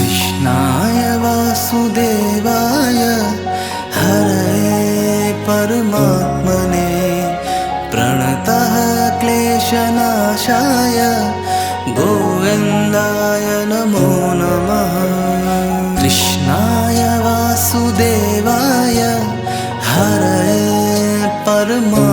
कृष्णाय वासुदेवाय हरये परमात्मने प्रणतः क्लेशनाशाय गोविन्दाय नमो नमः। कृष्णाय वासुदेवाय हरये परमात्मने